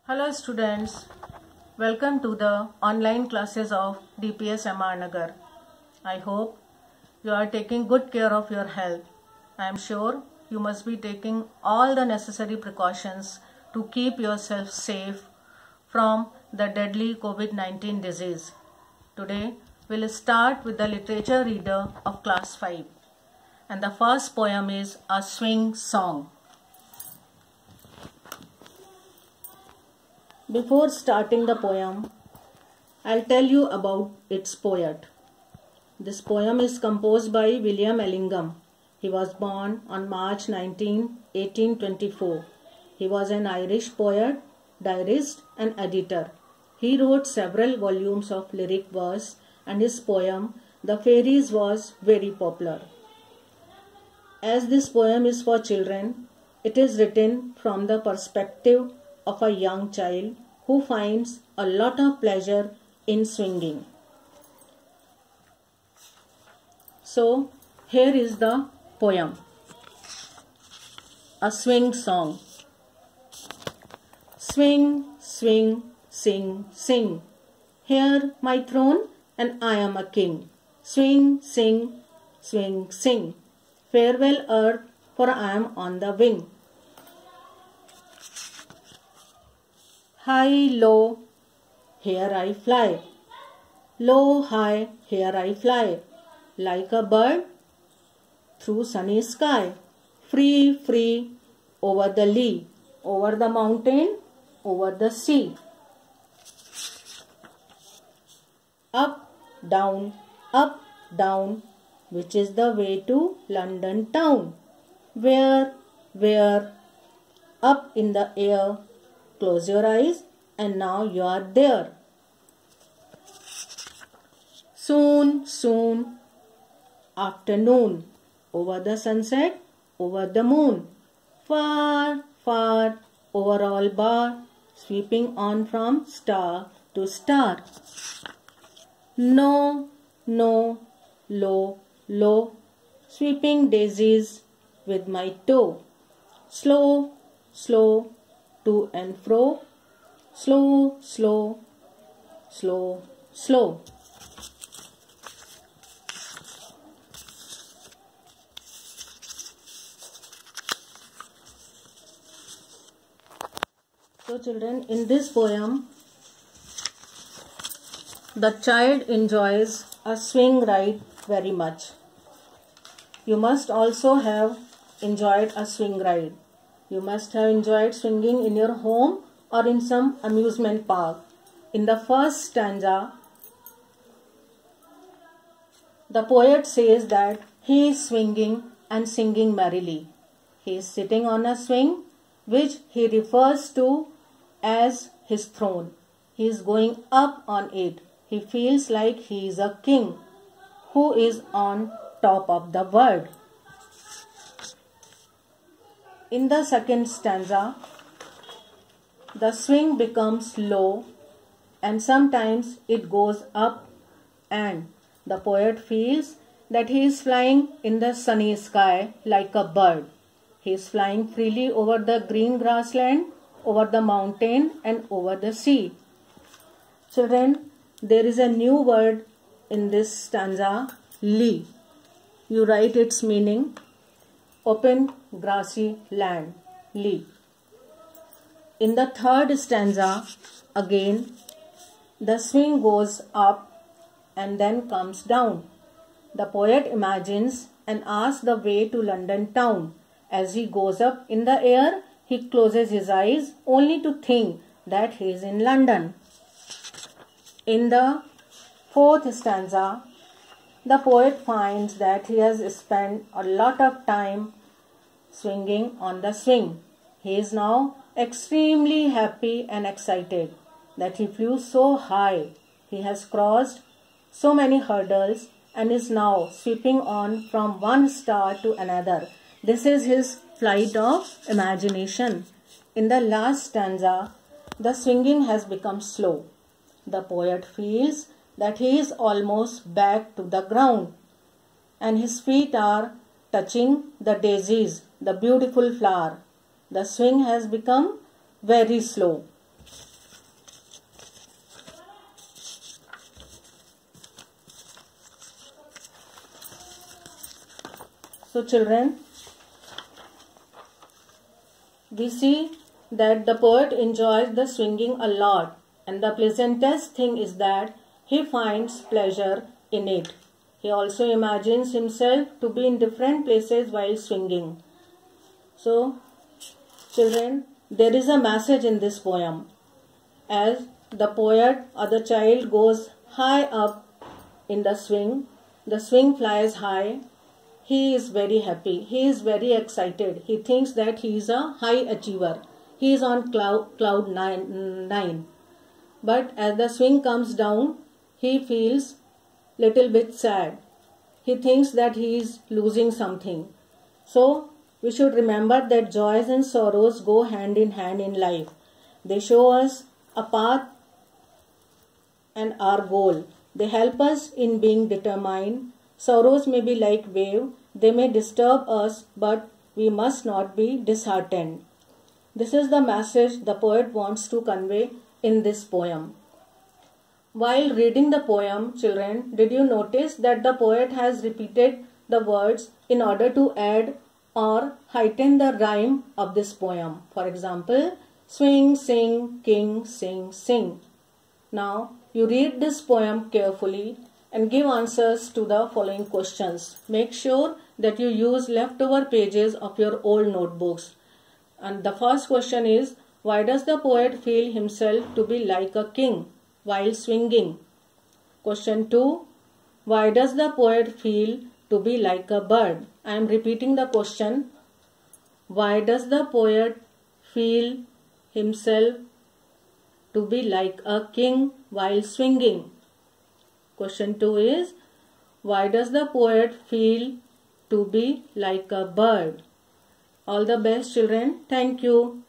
Hello students, welcome to the online classes of DPS MR Nagar. I hope you are taking good care of your health. I am sure you must be taking all the necessary precautions to keep yourself safe from the deadly COVID-19 disease. Today we'll start with the literature reader of class 5 and the first poem is A Swing Song. Before starting the poem, I'll tell you about its poet. This poem is composed by William Ellingham. He was born on March 19, 1824. He was an Irish poet, diarist and editor. He wrote several volumes of lyric verse and his poem, The Fairies, was very popular. As this poem is for children, it is written from the perspective of a young child who finds a lot of pleasure in swinging. So, here is the poem. A Swing Song. Swing, swing, sing, sing. Here my throne and I am a king. Swing, sing, swing, sing. Farewell earth, for I am on the wing. High, low, here I fly. Low, high, here I fly. Like a bird through sunny sky. Free, free, over the lea, over the mountain, over the sea. Up, down, which is the way to London town. Where, up in the air. Close your eyes and now you are there. Soon, soon, afternoon, over the sunset, over the moon. Far, far, over all bar, sweeping on from star to star. No, no, low, low, sweeping daisies with my toe. Slow, slow, to and fro, slow, slow, slow, slow. So children, in this poem, the child enjoys a swing ride very much. You must also have enjoyed a swing ride. You must have enjoyed swinging in your home or in some amusement park. In the first stanza, the poet says that he is swinging and singing merrily. He is sitting on a swing which he refers to as his throne. He is going up on it. He feels like he is a king who is on top of the world. In the second stanza, the swing becomes low and sometimes it goes up and the poet feels that he is flying in the sunny sky like a bird. He is flying freely over the green grassland, over the mountain and over the sea. Children, there is a new word in this stanza, lea. You write its meaning. Open grassy land, lea. In the third stanza, again, the swing goes up and then comes down. The poet imagines and asks the way to London town. As he goes up in the air, he closes his eyes only to think that he is in London. In the fourth stanza, the poet finds that he has spent a lot of time swinging on the swing. He is now extremely happy and excited that he flew so high. He has crossed so many hurdles and is now sweeping on from one star to another. This is his flight of imagination. In the last stanza, the swinging has become slow. The poet feels that he is almost back to the ground and his feet are touching the daisies, the beautiful flower. The swing has become very slow. So children, we see that the poet enjoys the swinging a lot, and the pleasantest thing is that he finds pleasure in it. He also imagines himself to be in different places while swinging. So children, there is a message in this poem. As the poet or the child goes high up in the swing flies high, he is very happy, he is very excited, he thinks that he is a high achiever, he is on cloud nine. But as the swing comes down, he feels little bit sad, he thinks that he is losing something. So we should remember that joys and sorrows go hand in hand in life. They show us a path and our goal. They help us in being determined. Sorrows may be like wave, they may disturb us, but we must not be disheartened. This is the message the poet wants to convey in this poem. While reading the poem, children, did you notice that the poet has repeated the words in order to add or heighten the rhyme of this poem? For example, swing, sing, king, sing, sing. Now, you read this poem carefully and give answers to the following questions. Make sure that you use leftover pages of your old notebooks. And the first question is, why does the poet feel himself to be like a king while swinging? Question 2, why does the poet feel to be like a bird? I am repeating the question. Why does the poet feel himself to be like a king while swinging? Question 2 is, why does the poet feel to be like a bird? All the best, children. Thank you.